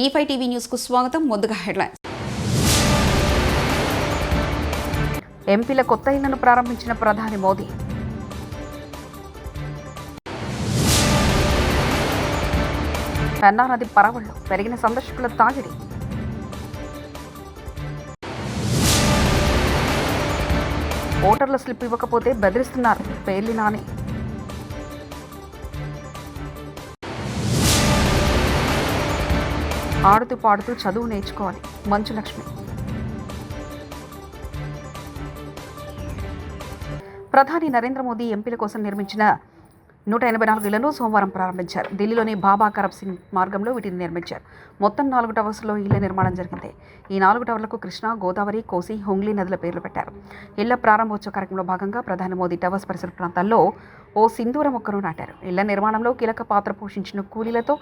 E5 TV news కు స్వాగతం. ముందుగా హెడ్లైన్స్. ఎంపీల కొత్త ఇళ్లను ప్రారంభించిన ప్రధాని మోదీ. పెన్నా నది పరవళ్లు పెరిగిన సందర్శకుల తాకిడి. ఓటర్ల స్లిప్ ఇవ్వకపోతే బెదిరిస్తున్నారు పేర్లి నాని. ఆడుతూ పాడుతూ చదువు నేర్చుకోవాలి మంచు లక్ష్మి. ప్రధాని నరేంద్ర మోదీ ఎంపీల కోసం నిర్మించిన 184 ఇళ్లను సోమవారం ప్రారంభించారు. ఢిల్లీలోని బాబా కరప్ సింగ్ మార్గంలో వీటిని నిర్మించారు. మొత్తం 4 టవర్స్లో ఇళ్ల నిర్మాణం జరిగింది. ఈ 4 టవర్లకు కృష్ణా, గోదావరి, కోసి, హుంగ్లీ నదుల పేర్లు పెట్టారు. ఇళ్ల ప్రారంభోత్సవ కార్యక్రమంలో భాగంగా ప్రధాని మోదీ టవర్స్ పరిసర ప్రాంతాల్లో ఓ సింధూర మొక్కను నాటారు. ఇళ్ల నిర్మాణంలో కీలక పాత్ర పోషించిన కూలీలతో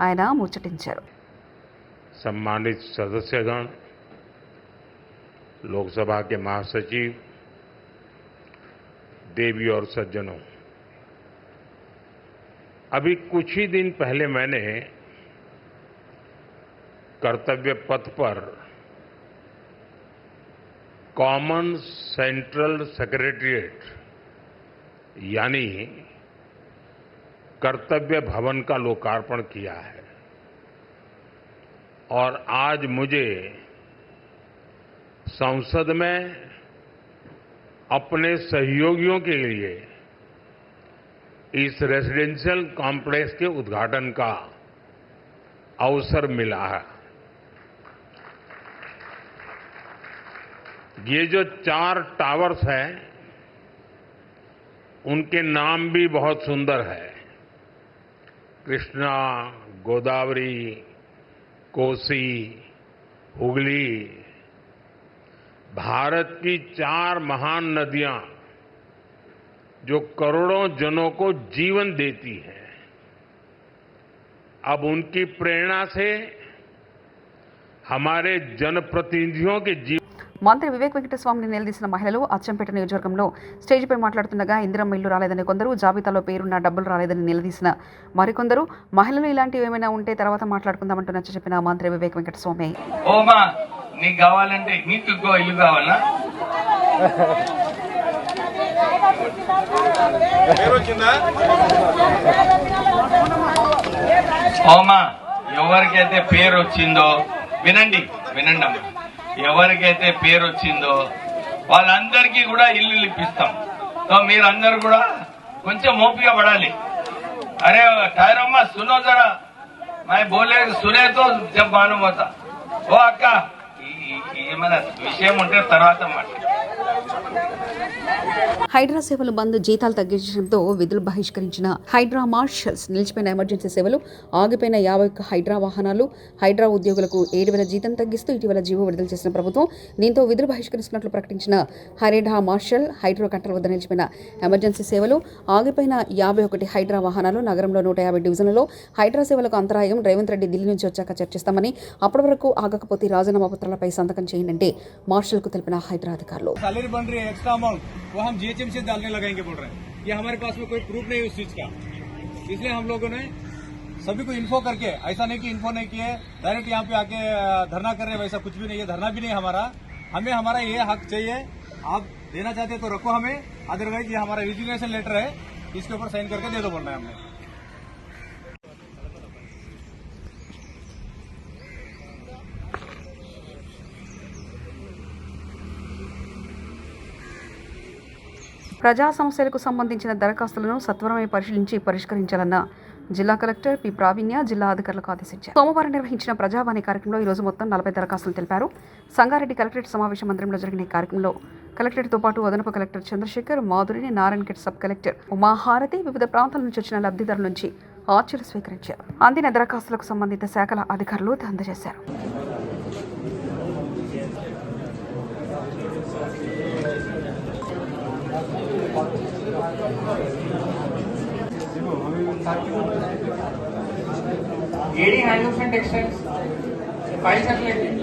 ఆయన ముచ్చటించారు. सम्मानित सदस्यगण, लोकसभा के महासचिव, देवी और सज्जनों, अभी कुछ ही दिन पहले मैंने कर्तव्य पथ पर कॉमन सेंट्रल सेक्रेटेरिएट यानी कर्तव्य भवन का लोकार्पण किया है और आज मुझे संसद में अपने सहयोगियों के लिए इस रेजिडेंशियल कॉम्प्लेक्स के उद्घाटन का अवसर मिला है. ये जो 4 टावर्स हैं, उनके नाम भी बहुत सुंदर है. कृष्णा, गोदावरी, कोसी, हुगली, भारत की 4 महान नदियां जो करोड़ों जनों को जीवन देती हैं. अब उनकी प्रेरणा से हमारे जनप्रतिनिधियों के जीवन. మంత్రి వివేక్ వెంకటస్వామిని నిలదీసిన మహిళలు అచ్చంపేట నియోజకవర్గంలో స్టేజ్పై మాట్లాడుతుండగా ఇందిరమ్మ ఇల్లు రాలేదని కొందరు, జాబితాలో పేరున్న డబ్బులు రాలేదని నిలదీసిన మరికొందరు, మహిళలు ఇలాంటివి ఏమైనా ఉంటే తర్వాత మాట్లాడుకుందామంటూ నచ్చ చెప్పిన మంత్రి వివేక్ వెంకటస్వామి. ఓమా నీకు కావాలంటే నీకు ఇల్లు కావాలా? ఓమా ఎవరికైతే పేరు వచ్చిందో వినండి అమ్మా, ఎవరికైతే పేరు వచ్చిందో వాళ్ళందరికీ కూడా ఇల్లు ఇప్పిస్తాం. సో మీరందరూ కూడా కొంచెం ఓపిక పడాలి. అరే టైరమ్మా సునో జరా మై బోలే సునే తో జబ్ మాలూం హోతా. ఓ అక్క ఏమైనా విషయం ఉంటే తర్వాత మాట్లాడు. హైడ్రా సేవలు బంద్, జీతాలు తగ్గించడంతో విధులు బహిష్కరించిన హైడ్రా మార్షల్స్, నిలిచిపోయిన ఎమర్జెన్సీ సేవలు, ఆగిపోయిన 51 హైడ్రా వాహనాలు, హైడ్రా ఉద్యోగులకు 7,000 జీతం తగ్గిస్తూ ఇటీవల జీవో విడుదల చేసిన ప్రభుత్వం దీంతో విధులు బహిష్కరిస్తున్నట్లు ప్రకటించిన హైడ్రా మార్షల్, హైడ్రో కంట్రోల్ వద్ద నిలిచిపోయిన ఎమర్జెన్సీ సేవలు, ఆగిపోయిన 51 హైడ్రా వాహనాలు, నగరంలో 150 డివిజన్లలో హైడ్రా సేవలకు అంతరాయం. రేవంత్ రెడ్డి ఢిల్లీ నుంచి వచ్చాక చర్చిస్తామని, అప్పటి వరకు ఆగకపోతే రాజీనామా పత్రాలపై సంతకం చేయండి మార్షల్ కు తెలిపిన హైడ్రా అధికారులు. वो हम जीएचएम से डालने लगाएंगे बोल रहे हैं. ये हमारे पास में कोई प्रूफ नहीं है उस चीज का, इसलिए हम लोगों ने सभी को इन्फो करके, ऐसा नहीं कि इन्फो नहीं किए डायरेक्ट यहाँ पे आके धरना कर रहे हैं, वैसा कुछ भी नहीं है. धरना भी नहीं हमारा, हमें हमारा ये हक चाहिए. आप देना चाहते तो रखो हमें, अदरवाइज ये हमारा रिजिग्नेशन लेटर है, इसके ऊपर साइन करके दे दो बोलना है हमने. ప్రజా సమస్యలకు సంబంధించిన దరఖాస్తులను సత్వరమే పరిశీలించి పరిష్కరించాలన్న జిల్లా కలెక్టర్ పి ప్రావీణ్య జిల్లా అధికారులకు ఆదేశించారు. సోమవారం నిర్వహించిన ప్రజావాణి కార్యక్రమంలో ఈరోజు మొత్తం 40 దరఖాస్తులు తెలిపారు. సంగారెడ్డి కలెక్టరేట్ సమావేశ మందిరంలో జరిగిన కార్యక్రమంలో కలెక్టరేట్తో పాటు అదనపు కలెక్టర్ చంద్రశేఖర్, మాధురిని, నారాయణఖేడ్ సబ్ కలెక్టర్ ఉమాహారతి వివిధ ప్రాంతాల నుంచి వచ్చిన లబ్ధిదారుల నుంచి ఆర్చీలు స్వీకరించారు. అందిన దరఖాస్తులకు సంబంధిత శాఖల అధికారులు అందజేశారు. AD handles and textiles. Files are collected.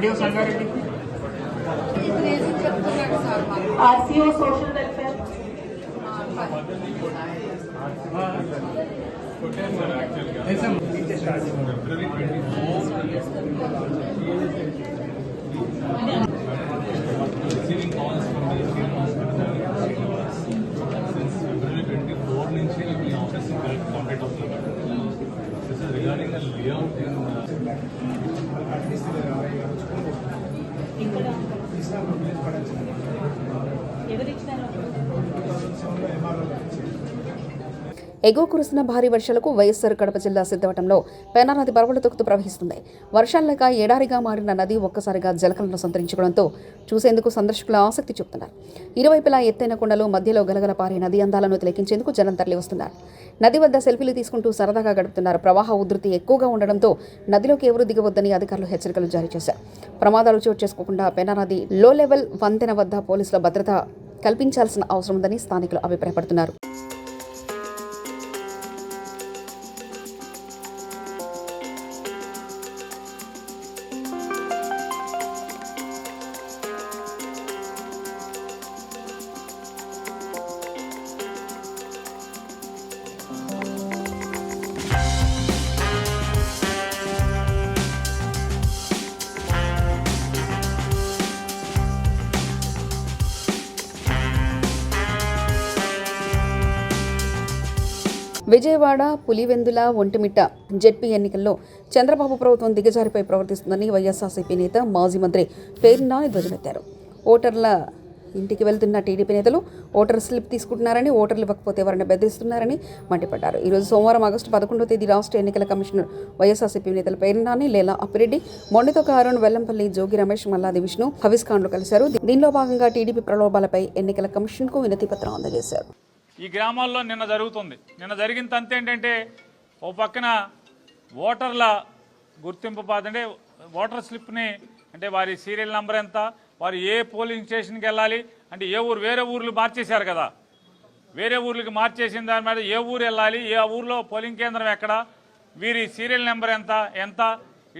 RDO Sangareddy RCO social welfare. Receiving calls from the Indian Hospital since February 24 నుంచి we are officing contact of the This is regarding a layout in ఎగువ కురుస్తున్న భారీ వర్షాలకు వైఎస్ఆర్ కడప జిల్లా సిద్ధవటంలో పెన్నా నది పరవళ్లు తొక్కుతూ ప్రవహిస్తుంది. వర్షాలు లేక ఎడారిగా మారిన నది ఒక్కసారిగా జలకలను సంతరించుకోవడంతో చూసేందుకు సందర్శకులు ఆసక్తి చూపుతున్నారు. ఇరువైపులా ఎత్తైన కొండలు, మధ్యలో గలగల పారే నది అందాలను తిలకించేందుకు జనం తరలి వస్తున్నారు. నది వద్ద సెల్ఫీలు తీసుకుంటూ సరదాగా గడుపుతున్నారు. ప్రవాహ ఉధృతి ఎక్కువగా ఉండడంతో నదిలోకి ఎవరూ దిగవద్దని అధికారులు హెచ్చరికలు జారీ చేశారు. ప్రమాదాలు చోటు చేసుకోకుండా పెన్నా నది లో లెవెల్ వంతెన వద్ద పోలీసుల భద్రత కల్పించాల్సిన అవసరం ఉందని స్థానికులు అభిప్రాయపడుతున్నారు. విజయవాడ, పులివెందుల, ఒంటిమిట్ట జెడ్పీ ఎన్నికల్లో చంద్రబాబు ప్రభుత్వం దిగజారిపై ప్రవర్తిస్తుందని వైఎస్ఆర్సీపీ నేత, మాజీ మంత్రి పేర్ని నాని ధ్వజమెత్తారు. ఓటర్ల ఇంటికి వెళ్తున్న టీడీపీ నేతలు ఓటర్ స్లిప్ తీసుకుంటున్నారని, ఓటర్లు ఇవ్వకపోతే వారిని బెదిరిస్తున్నారని మండిపడ్డారు. ఈరోజు సోమవారం ఆగస్టు 11వ తేదీ రాష్ట్ర ఎన్నికల కమిషనర్ వైఎస్ఆర్సీపీ నేతలు పేర్ని నాని, లేలా అప్పిరెడ్డి, మొండితోక అరుణ్, వెల్లంపల్లి, జోగి రమేష్, మల్లాది విష్ణు, హవిస్ ఖాన్లు కలిశారు. దీనిలో భాగంగా టీడీపీ ప్రలోభాలపై ఎన్నికల కమిషన్కు వినతి పత్రం అందజేశారు. ఈ గ్రామాల్లో నిన్న జరుగుతుంది. నిన్న జరిగిన తంత ఏంటంటే, ఓ పక్కన ఓటర్ల గుర్తింపు అంటే ఓటర్ స్లిప్ని, అంటే వారి సీరియల్ నెంబర్ ఎంత, వారు ఏ పోలింగ్ స్టేషన్కి వెళ్ళాలి, అంటే ఏ ఊరు, వేరే ఊర్లు మార్చేశారు కదా, వేరే ఊర్లకి మార్చేసిన దాని మీద ఏ ఊరు వెళ్ళాలి, ఏ ఊర్లో పోలింగ్ కేంద్రం ఎక్కడ, వీరి సీరియల్ నెంబర్ ఎంత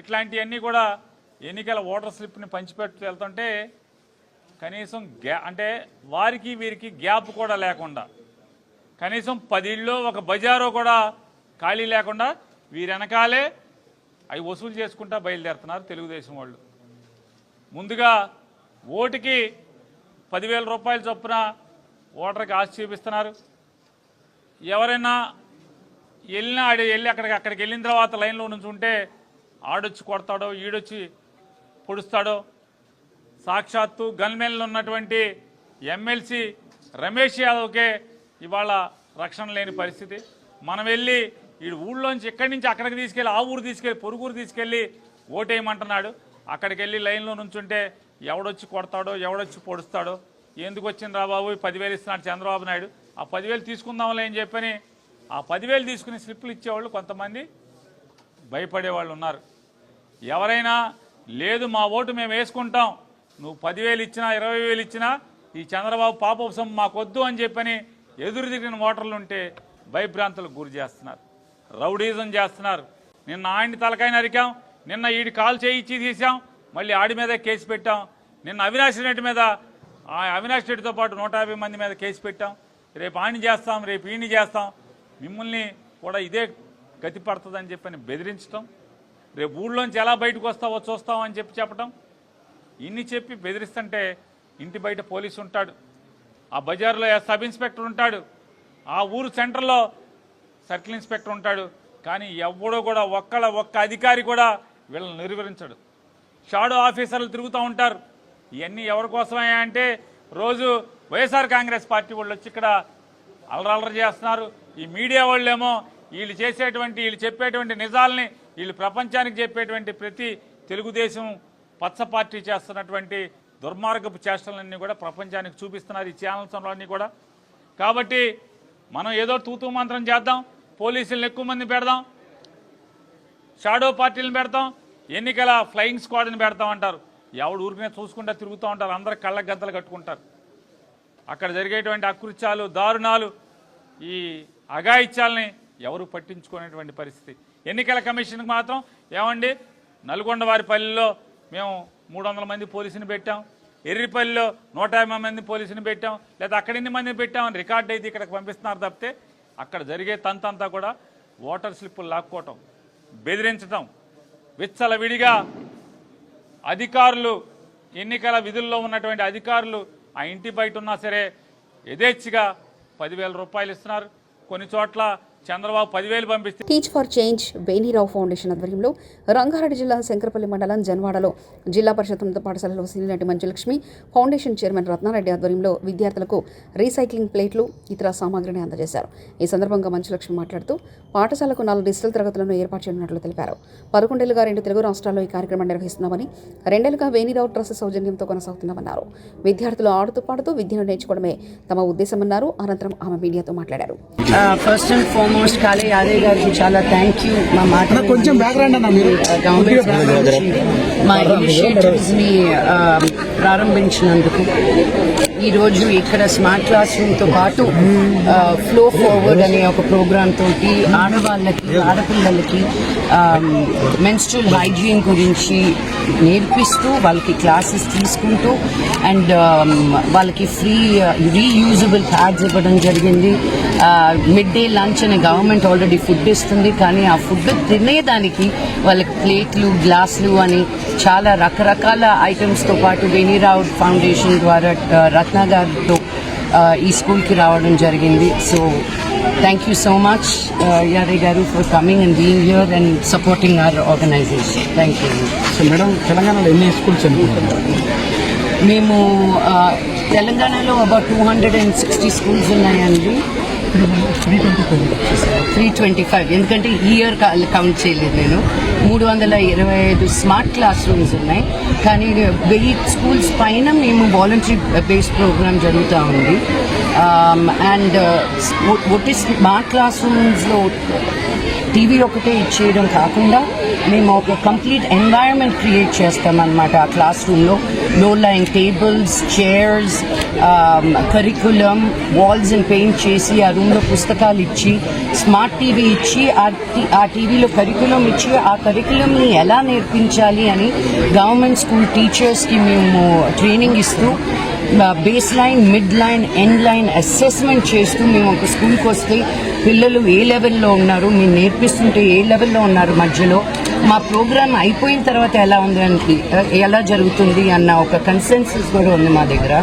ఇట్లాంటివన్నీ కూడా ఎన్నికల ఓటర్ స్లిప్ని పంచిపెట్టు వెళ్తుంటే కనీసం అంటే వారికి వీరికి గ్యాప్ కూడా లేకుండా, కనీసం 10 ఇళ్ళు ఒక బజారు కూడా ఖాళీ లేకుండా వీరి వెనకాలే అవి వసూలు చేసుకుంటా బయలుదేరుతున్నారు తెలుగుదేశం వాళ్ళు. ముందుగా ఓటుకి 10,000 రూపాయల చొప్పున ఓటర్కి ఆశ చూపిస్తున్నారు. ఎవరైనా వెళ్ళినా వెళ్ళి అక్కడికి వెళ్ళిన తర్వాత లైన్లో నుంచి ఉంటే ఆడొచ్చి కొడతాడో, ఈడొచ్చి పొడుస్తాడో. సాక్షాత్తు గన్మెన్లు ఉన్నటువంటి ఎమ్మెల్సీ రమేష్ యాదవ్కే ఇవాళ రక్షణ లేని పరిస్థితి. మనం వెళ్ళి ఈ ఊళ్ళోంచి ఇక్కడి నుంచి అక్కడికి తీసుకెళ్ళి, ఆ ఊరు తీసుకెళ్ళి, పొరుగురు తీసుకెళ్ళి ఓటేయమంటున్నాడు. అక్కడికి వెళ్ళి లైన్లో నుంచుంటే ఎవడొచ్చి కొడతాడో, ఎవడొచ్చి పొడుస్తాడో. ఎందుకు వచ్చింది రా బాబు, 10,000 ఇస్తున్నాడు చంద్రబాబు నాయుడు, ఆ 10,000 తీసుకుందాంలే అని చెప్పని ఆ 10,000 తీసుకుని స్లిప్లు ఇచ్చేవాళ్ళు కొంతమంది భయపడేవాళ్ళు ఉన్నారు. ఎవరైనా లేదు మా ఓటు మేము వేసుకుంటాం, నువ్వు 10,000 ఇచ్చినా 20,000 ఇచ్చినా ఈ చంద్రబాబు పాపం మాకొద్దు అని చెప్పని ఎదురు తిరిగిన ఓటర్లు ఉంటే భయభ్రాంతులకు గురి చేస్తున్నారు, రౌడీజం చేస్తున్నారు. నిన్న ఆడిని తలకాయ నరికాం, నిన్న ఈడి కాలు చేయించి తీసాం, మళ్ళీ ఆడి మీద కేసు పెట్టాం. నిన్న అవినాష్ రెడ్డి మీద, అవినాష్ రెడ్డితో పాటు 150 మంది మీద కేసు పెట్టాం. రేపు ఆడిని చేస్తాం, రేపు ఈయన్ని చేస్తాం, మిమ్మల్ని కూడా ఇదే గతి పడుతుందని చెప్పని బెదిరించడం, రేపు ఊళ్ళోంచి ఎలా బయటకు వస్తావో చూస్తామని చెప్పటం, ఇన్ని చెప్పి బెదిరిస్తుంటే ఇంటి బయట పోలీసు ఉంటాడు, ఆ బజార్లో సబ్ ఇన్స్పెక్టర్ ఉంటాడు, ఆ ఊరు సెంటర్లో సర్కిల్ ఇన్స్పెక్టర్ ఉంటాడు. కానీ ఎవడో కూడా ఒక్క అధికారి కూడా వీళ్ళని నిర్వహించడు. షాడో ఆఫీసర్లు తిరుగుతూ ఉంటారు. ఇవన్నీ ఎవరి కోసమే అంటే రోజు వైఎస్ఆర్ కాంగ్రెస్ పార్టీ వాళ్ళు వచ్చి ఇక్కడ అలరలర చేస్తున్నారు. ఈ మీడియా వాళ్ళేమో వీళ్ళు చెప్పేటువంటి నిజాలని వీళ్ళు ప్రపంచానికి చెప్పేటువంటి ప్రతి తెలుగుదేశం పచ్చ పార్టీ చేస్తున్నటువంటి దుర్మార్గపు చేష్టలన్నీ కూడా ప్రపంచానికి చూపిస్తున్నారు ఈ ఛానల్స్ అన్నీ కూడా. కాబట్టి మనం ఏదో తూతూ మంత్రం చేద్దాం, పోలీసులను ఎక్కువ మంది పెడదాం, షాడో పార్టీలను పెడతాం, ఎన్నికల ఫ్లయింగ్ స్క్వాడ్ని పెడతాం అంటారు. ఎవడు ఊరికనే చూసుకుంటా తిరుగుతూ ఉంటారు, అందరు కళ్ళ గంతలు కట్టుకుంటారు. అక్కడ జరిగేటువంటి అకృత్యాలు, దారుణాలు, ఈ అఘాయిత్యాలని ఎవరు పట్టించుకునేటువంటి పరిస్థితి. ఎన్నికల కమిషన్కి మాత్రం ఏమండి, నల్గొండ వారి పల్లెల్లో మేము 300 మంది పోలీసుని పెట్టాం, ఎర్రిపల్లిలో 150 మంది పోలీసుని పెట్టాం, లేదా అక్కడ ఎన్ని మందిని పెట్టామని రికార్డ్ అయితే ఇక్కడికి పంపిస్తున్నారు తప్పితే అక్కడ జరిగే తంతంతా కూడా ఓటర్ స్లిప్పులు లాక్కోవటం, బెదిరించటం, విచ్చలవిడిగా అధికారులు, ఎన్నికల విధుల్లో ఉన్నటువంటి అధికారులు ఆ ఇంటి బయట ఉన్నా సరే యథేచ్ఛగా 10,000 రూపాయలు ఇస్తున్నారు. కొన్ని చోట్ల చంద్రబాబు 10,000 పంపిస్తే టీచ్ ఫర్ చేంజ్ వేణీరావు ఫౌండేషన్ ఆధ్వర్యంలో రంగారెడ్డి జిల్లా శంకరపల్లి మండలం జన్వాడలో జిల్లా పరిషత్ ఉన్నత పాఠశాలలో సీనియర్ నటి మంచులక్ష్మి, ఫౌండేషన్ చైర్మన్ రత్నారెడ్డి ఆధ్వర్యంలో విద్యార్థులకు రీసైక్లింగ్ ప్లేట్లు, ఇతర సామాగ్రిని అందజేశారు. ఈ సందర్భంగా మంచులక్ష్మి మాట్లాడుతూ పాఠశాలకు 4 డిజిటల్ తరగతులను ఏర్పాటు చేయనున్నట్లు తెలిపారు. 11 ఏళ్లుగా 2 తెలుగు రాష్ట్రాల్లో ఈ కార్యక్రమం నిర్వహిస్తున్నామని, 2 ఏళ్లుగా వేణీరావు ట్రస్ట్ సౌజన్యంతో కొనసాగుతున్నామన్నారు. విద్యార్థులు ఆడుతూ పాడుతూ విద్యను నేర్చుకోవడమే తమ ఉద్దేశమన్నారు. అనంతరం ఆమె మీడియాతో మాట్లాడారు. ఫస్ట్ అండ్ ఫార్మోస్ట్ కాళీ యాదయ్య గారికి చాలా థ్యాంక్ యూ. మా మాట కొంచెం బ్యాక్గ్రౌండ్ అన్న మీరు మా ఇనిషియేటివ్స్ ని ప్రారంభించినందుకు. ఈరోజు ఇక్కడ స్మార్ట్ క్లాస్ రూమ్తో పాటు ఫ్లో ఫార్వర్డ్ అనే ఒక ప్రోగ్రామ్ తోటి ఆడవాళ్ళకి, ఆడపిల్లలకి మెన్స్ట్రువల్ హైజీన్ గురించి నేర్పిస్తూ వాళ్ళకి క్లాసెస్ తీసుకుంటూ అండ్ వాళ్ళకి ఫ్రీ రీయూజబుల్ ప్యాడ్స్ ఇవ్వడం జరిగింది. మిడ్ డే లంచ్ అనే గవర్నమెంట్ ఆల్రెడీ ఫుడ్ ఇస్తుంది, కానీ ఆ ఫుడ్ తినేదానికి వాళ్ళకి ప్లేట్లు, గ్లాసులు అని చాలా రకరకాల ఐటమ్స్తో పాటు వేణీరావు ఫౌండేషన్ ద్వారా రత్న గారితో ఈ స్కూల్కి రావడం జరిగింది. So thank you so much Yadaiah garu for coming and being here and supporting our organisation. Thank you. So madam, తెలంగాణలో ఎన్ని స్కూల్స్ అనుకుంటున్నారు? మేము తెలంగాణలో అబౌట్ 260 స్కూల్స్ ఉన్నాయండి. 325 ఎందుకంటే ఈ ఇయర్ కౌంట్ చేయలేదు నేను. 325 స్మార్ట్ క్లాస్ రూమ్స్ ఉన్నాయి, కానీ 1000 స్కూల్స్ పైన మేము వాలంటరీ బేస్డ్ ప్రోగ్రామ్ జరుగుతూ ఉంది. అండ్ ఒకటి స్మార్ట్ క్లాస్ రూమ్స్లో టీవీ ఒకటే ఇచ్చేయడం కాకుండా మేము ఒక కంప్లీట్ ఎన్వైరన్మెంట్ క్రియేట్ చేస్తామన్నమాట. ఆ క్లాస్ రూమ్లో లో line tables, chairs, curriculum, walls and paint చేసి ఆ రూమ్లో పుస్తకాలు ఇచ్చి, స్మార్ట్ టీవీ ఇచ్చి, ఆ టీవీలో కరికులం ఇచ్చి, ఆ కరికులంని ఎలా నేర్పించాలి అని గవర్నమెంట్ స్కూల్ టీచర్స్కి మేము ట్రైనింగ్ ఇస్తూ base line, mid line, end line assessment చేస్తూ మేము ఒక స్కూల్కి వస్తే పిల్లలు ఏ లెవెల్లో ఉన్నారు, మేము నేర్పిస్తుంటే ఏ లెవెల్లో ఉన్నారు, మధ్యలో మా ప్రోగ్రామ్ అయిపోయిన తర్వాత ఎలా జరుగుతుంది అన్న ఒక కన్సెన్సస్ కూడా ఉంది మా దగ్గర.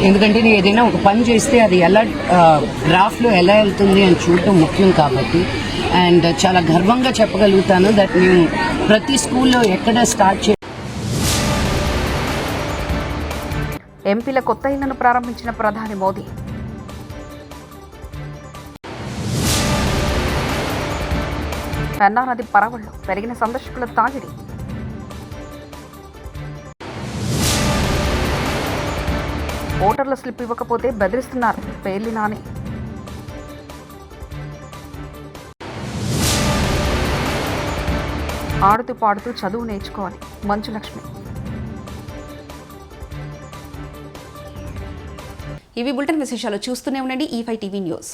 ఎందుకంటే నేను ఏదైనా ఒక పని చేస్తే అది ఎలా గ్రాఫ్లో ఎలా వెళ్తుంది అని చూడటం ముఖ్యం కాబట్టి. అండ్ చాలా గర్వంగా చెప్పగలుగుతాను దట్ మేము ప్రతి స్కూల్లో ఎక్కడ స్టార్ట్ చే ఎంపీల కొత్త ఇళ్లను ప్రారంభించిన ప్రధాని మోదీ. పెన్నా నది పరవళ్లు పెరిగిన సందర్శకుల తాకిడి. ఓటర్ల స్లిప్ ఇవ్వకపోతే బెదిరిస్తున్నారు పేర్లి నాని. ఆడుతూ పాడుతూ చదువు నేర్చుకోవాలి మంచులక్ష్మి. ఇవి బులెటిన్ విశేషాలు. చూస్తూనే ఉండండి E5 టీవీ న్యూస్.